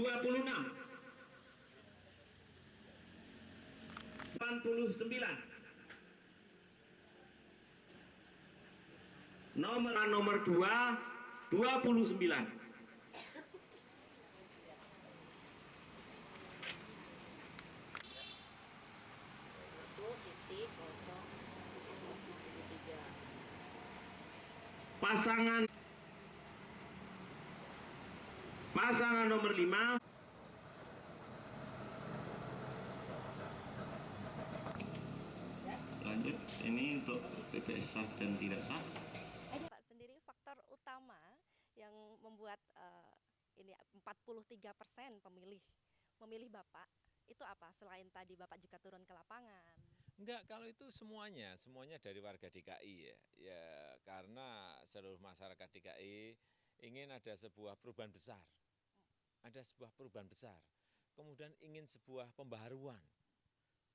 26, 89. Nomor 2, 29. Pasangan nomor 5. Lanjut, ini untuk TPS sah dan tidak sah. Pak sendiri faktor utama yang membuat ini 43% memilih Bapak itu apa, selain tadi Bapak juga turun ke lapangan? Enggak, kalau itu semuanya dari warga DKI ya. Ya karena seluruh masyarakat DKI ingin ada sebuah perubahan besar. Ada sebuah perubahan besar. Kemudian ingin sebuah pembaharuan.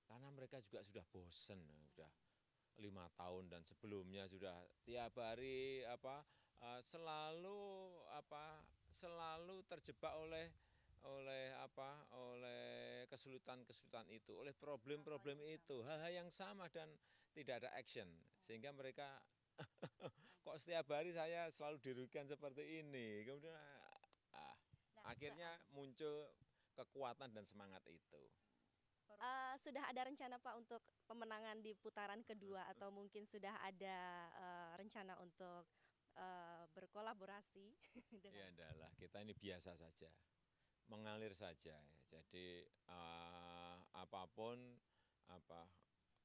Karena mereka juga sudah bosen, sudah 5 tahun dan sebelumnya sudah tiap hari selalu terjebak oleh kesulitan-kesulitan itu, oleh problem-problem itu, hal-hal yang sama dan tidak ada action, sehingga mereka kok setiap hari saya selalu dirugikan seperti ini, kemudian akhirnya muncul kekuatan dan semangat itu. Sudah ada rencana Pak untuk pemenangan di putaran kedua atau mungkin sudah ada rencana untuk berkolaborasi? Ya adalah, kita ini biasa saja, mengalir saja. Jadi apapun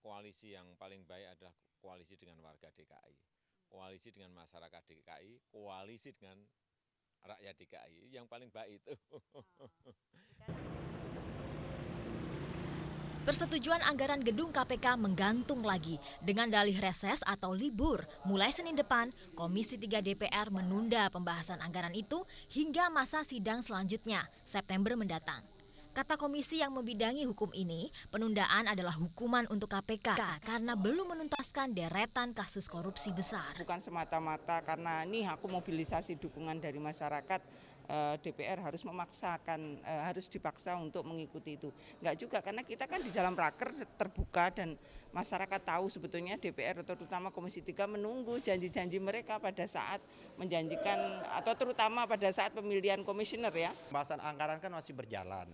koalisi yang paling baik adalah koalisi dengan warga DKI, koalisi dengan masyarakat DKI, koalisi dengan rakyat DKI, yang paling baik itu. Persetujuan anggaran gedung KPK menggantung lagi dengan dalih reses atau libur. Mulai Senin depan, Komisi 3 DPR menunda pembahasan anggaran itu hingga masa sidang selanjutnya, September mendatang. Kata komisi yang membidangi hukum ini, penundaan adalah hukuman untuk KPK karena belum menuntaskan deretan kasus korupsi besar. Bukan semata-mata karena ini aku mobilisasi dukungan dari masyarakat, DPR harus harus dipaksa untuk mengikuti itu. Enggak juga, karena kita kan di dalam raker terbuka dan masyarakat tahu sebetulnya DPR atau terutama Komisi 3 menunggu janji-janji mereka pada saat menjanjikan atau terutama pada saat pemilihan komisioner ya. Pembahasan anggaran kan masih berjalan.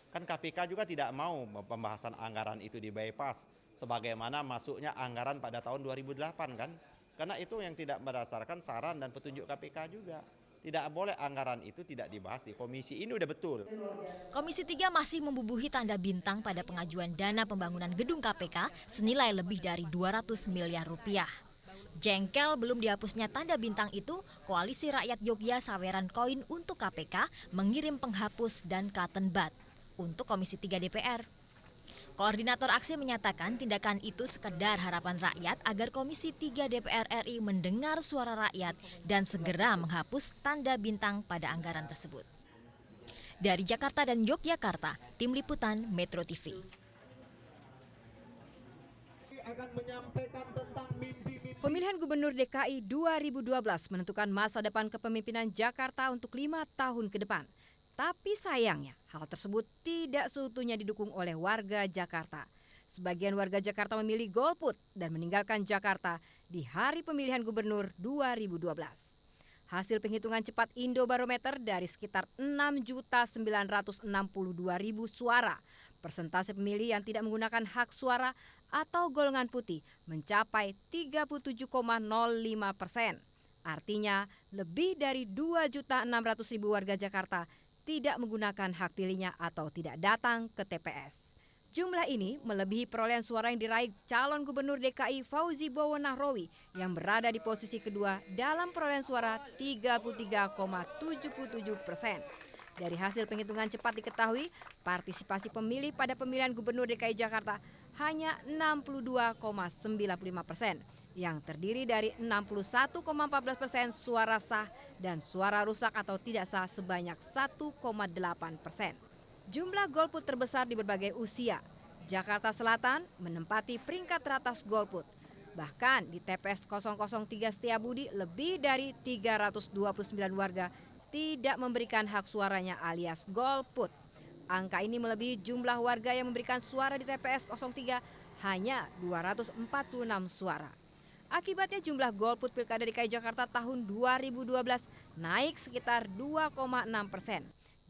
Kan KPK juga tidak mau pembahasan anggaran itu di bypass sebagaimana masuknya anggaran pada tahun 2008 kan. Karena itu yang tidak berdasarkan saran dan petunjuk KPK juga. Tidak boleh anggaran itu tidak dibahas di komisi, ini udah betul. Komisi 3 masih membubuhi tanda bintang pada pengajuan dana pembangunan gedung KPK senilai lebih dari 200 miliar rupiah. Jengkel belum dihapusnya tanda bintang itu, Koalisi Rakyat Yogya Saweran Koin untuk KPK mengirim penghapus dan cotton bud untuk Komisi 3 DPR. Koordinator aksi menyatakan tindakan itu sekedar harapan rakyat agar Komisi 3 DPR RI mendengar suara rakyat dan segera menghapus tanda bintang pada anggaran tersebut. Dari Jakarta dan Yogyakarta, Tim Liputan Metro TV. Pemilihan Gubernur DKI 2012 menentukan masa depan kepemimpinan Jakarta untuk 5 tahun ke depan. Tapi sayangnya, hal tersebut tidak seutuhnya didukung oleh warga Jakarta. Sebagian warga Jakarta memilih golput dan meninggalkan Jakarta di hari pemilihan gubernur 2012. Hasil penghitungan cepat Indobarometer dari sekitar 6.962.000 suara, persentase pemilih yang tidak menggunakan hak suara atau golongan putih mencapai 37,05%. Artinya, lebih dari 2.600.000 warga Jakarta tidak menggunakan hak pilihnya atau tidak datang ke TPS. Jumlah ini melebihi perolehan suara yang diraih calon gubernur DKI Fauzi Bowo Nahrawi yang berada di posisi kedua dalam perolehan suara 33,77%. Dari hasil penghitungan cepat diketahui, partisipasi pemilih pada pemilihan gubernur DKI Jakarta hanya 62,95%, yang terdiri dari 61,14% suara sah dan suara rusak atau tidak sah sebanyak 1,8%. Jumlah golput terbesar di berbagai usia. Jakarta Selatan menempati peringkat teratas golput. Bahkan di TPS 003 Setiabudi lebih dari 329 warga tidak memberikan hak suaranya alias golput. Angka ini melebihi jumlah warga yang memberikan suara di TPS 03 hanya 246 suara. Akibatnya jumlah golput Pilkada DKI Jakarta tahun 2012 naik sekitar 2,6%.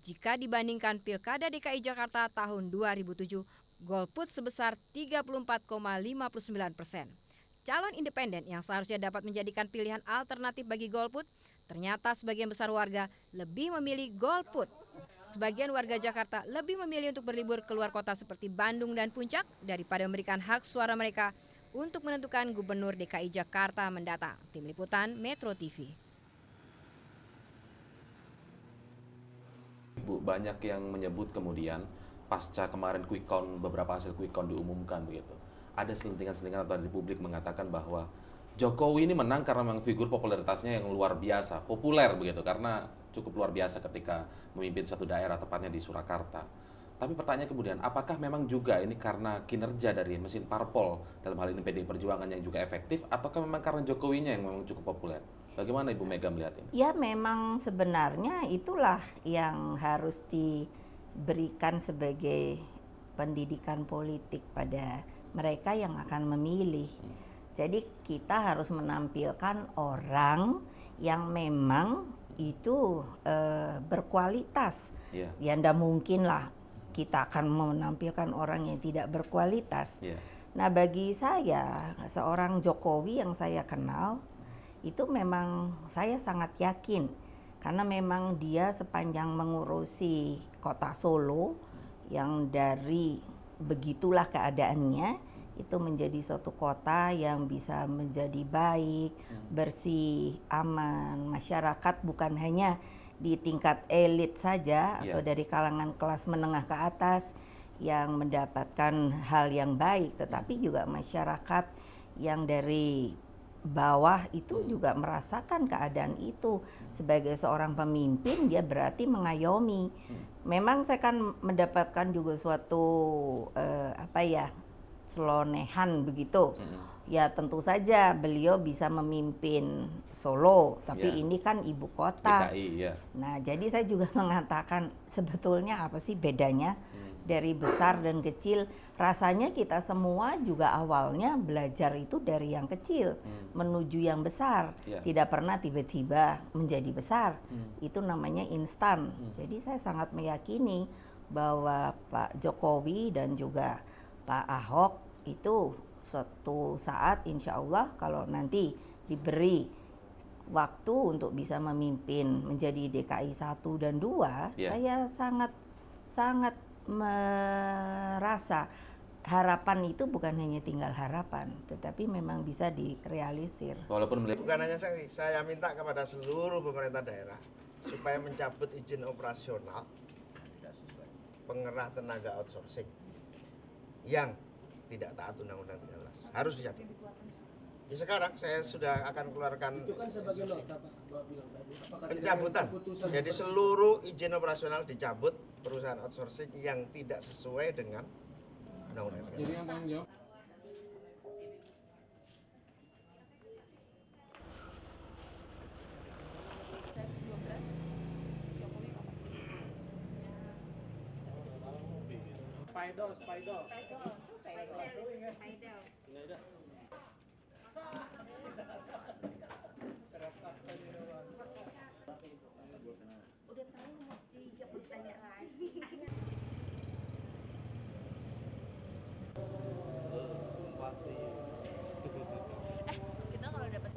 Jika dibandingkan Pilkada DKI Jakarta tahun 2007, golput sebesar 34,59%. Calon independen yang seharusnya dapat menjadikan pilihan alternatif bagi golput, ternyata sebagian besar warga lebih memilih golput. Sebagian warga Jakarta lebih memilih untuk berlibur keluar kota seperti Bandung dan Puncak daripada memberikan hak suara mereka untuk menentukan Gubernur DKI Jakarta mendatang. Tim Liputan Metro TV. Bu, banyak yang menyebut kemudian pasca kemarin quick count, beberapa hasil quick count diumumkan begitu. Ada selentingan-selentingan atau di publik mengatakan bahwa Jokowi ini menang karena memang figur popularitasnya yang luar biasa, populer begitu, karena cukup luar biasa ketika memimpin suatu daerah, tepatnya di Surakarta. Tapi pertanyaan kemudian, apakah memang juga ini karena kinerja dari mesin parpol, dalam hal ini PDI Perjuangan yang juga efektif, ataukah memang karena Jokowinya yang memang cukup populer? Bagaimana Ibu Mega melihat ini? Ya memang sebenarnya itulah yang harus diberikan sebagai pendidikan politik pada mereka yang akan memilih. Jadi kita harus menampilkan orang yang memang itu berkualitas. Ya ndak mungkin lah kita akan menampilkan orang yang tidak berkualitas. Nah bagi saya, seorang Jokowi yang saya kenal, itu memang saya sangat yakin. Karena memang dia sepanjang mengurusi kota Solo, yang dari begitulah keadaannya, itu menjadi suatu kota yang bisa menjadi baik, bersih, aman, masyarakat bukan hanya di tingkat elit saja atau dari kalangan kelas menengah ke atas yang mendapatkan hal yang baik, tetapi juga masyarakat yang dari bawah itu juga merasakan keadaan itu. Sebagai seorang pemimpin dia berarti mengayomi. Memang saya kan mendapatkan juga suatu selonehan begitu. Ya tentu saja beliau bisa memimpin Solo, tapi ini kan ibu kota. DKI, Nah jadi saya juga mengatakan sebetulnya apa sih bedanya dari besar dan kecil. Rasanya kita semua juga awalnya belajar itu dari yang kecil menuju yang besar. Tidak pernah tiba-tiba menjadi besar. Itu namanya instan. Jadi saya sangat meyakini bahwa Pak Jokowi dan juga Pak Ahok itu suatu saat insya Allah kalau nanti diberi waktu untuk bisa memimpin menjadi DKI 1 dan 2, saya sangat merasa harapan itu bukan hanya tinggal harapan, tetapi memang bisa direalisir. Bukan hanya saya minta kepada seluruh pemerintah daerah supaya mencabut izin operasional pengerah tenaga outsourcing yang tidak taat Undang-Undang 13. Harus dicabut. Ya sekarang saya sudah akan keluarkan pencabutan. Jadi seluruh izin operasional dicabut perusahaan outsourcing yang tidak sesuai dengan Undang-Undang 13. Jadi yang tanggung jawab. Udah tahu mau dijawab tanya lagi. Sumpah sih. Kita kalau dapat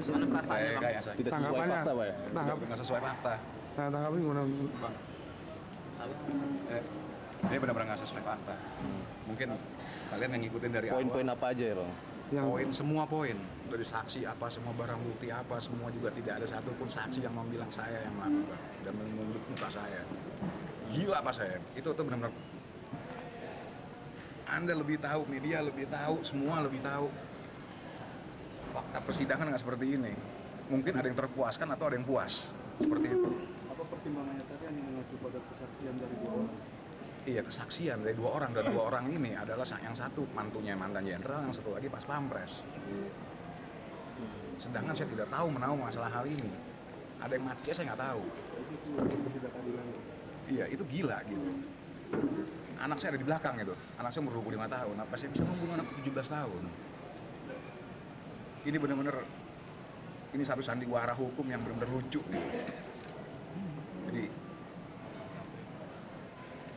Gimana perasaannya, Bang? Tidak sesuai fakta, Pak ya? Tidak sesuai fakta. Tanggapi gimana, Bang? Ini benar-benar nggak sesuai fakta. Mungkin kalian yang ngikutin dari awal. Poin-poin apa aja ya, Bang? Poin, semua poin. Dari saksi apa, semua barang bukti apa, semua juga tidak ada satupun saksi yang mau bilang saya yang melakukan. Dan menunjuk muka saya. Gila Pak saya. Itu tuh benar-benar. Anda lebih tahu, media lebih tahu, semua lebih tahu. Fakta persidangan nggak seperti ini. Mungkin ada yang terpuaskan atau ada yang puas. Seperti itu. Apa pertimbangannya tadi yang mengacu pada kesaksian dari 2 orang? Iya, kesaksian dari 2 orang, dan 2 orang ini adalah yang satu mantunya mantan jenderal, yang satu lagi pas pampres. Sedangkan saya tidak tahu menahu masalah hal ini. Ada yang mati, saya nggak tahu. Iya, itu gila gitu. Anak saya ada di belakang itu. Anak saya umur 25 tahun. Apa saya bisa membunuh anak 17 tahun? Ini benar-benar, ini satu sandiwara hukum yang benar-benar lucu. Gitu. Jadi,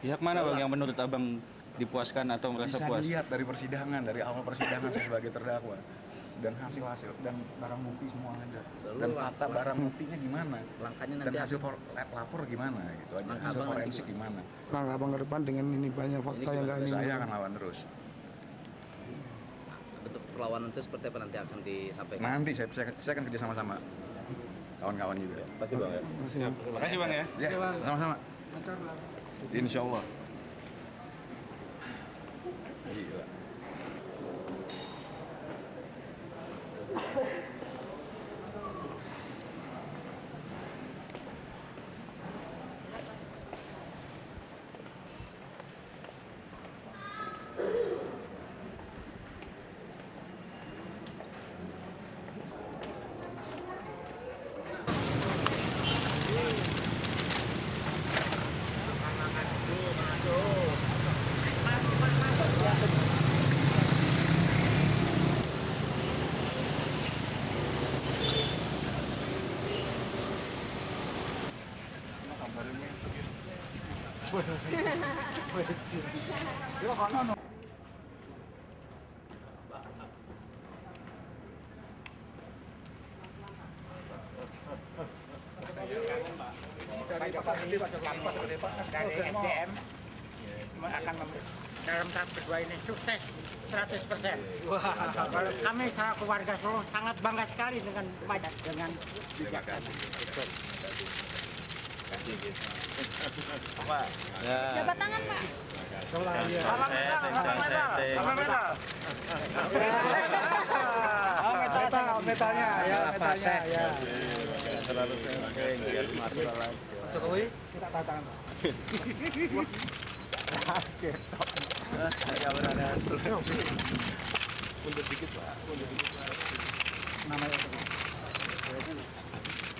pihak mana Bang yang menurut Abang dipuaskan atau merasa bisa puas? dilihat dari persidangan, dari awal persidangan saya sebagai terdakwa. Dan hasil-hasil, dan barang bukti semua ada. Dan fakta barang buktinya gimana? Langkahnya Dan nanti hasil lapor gimana gitu aja. Hasil forensik gimana? Langkah Abang ke depan dengan ini banyak fakta yang nggak ini. Saya akan lawan terus. bentuk perlawanan itu seperti apa nanti akan disampaikan? Nanti saya akan kerja sama-sama kawan-kawan juga. Terima kasih Bang ya. Terima kasih Bang ya. Ya, sama-sama. Insya Allah. Gila. Dari SDM akan dalam tahap kedua ini sukses 100%. Kalau kami selaku warga Solo sangat bangga sekali dengan bijaksana. Jabat tangan Pak. Salam metalnya ya, metalnya ya. Jokowi kita tangan Pak. Mundur dikit Pak. Namanya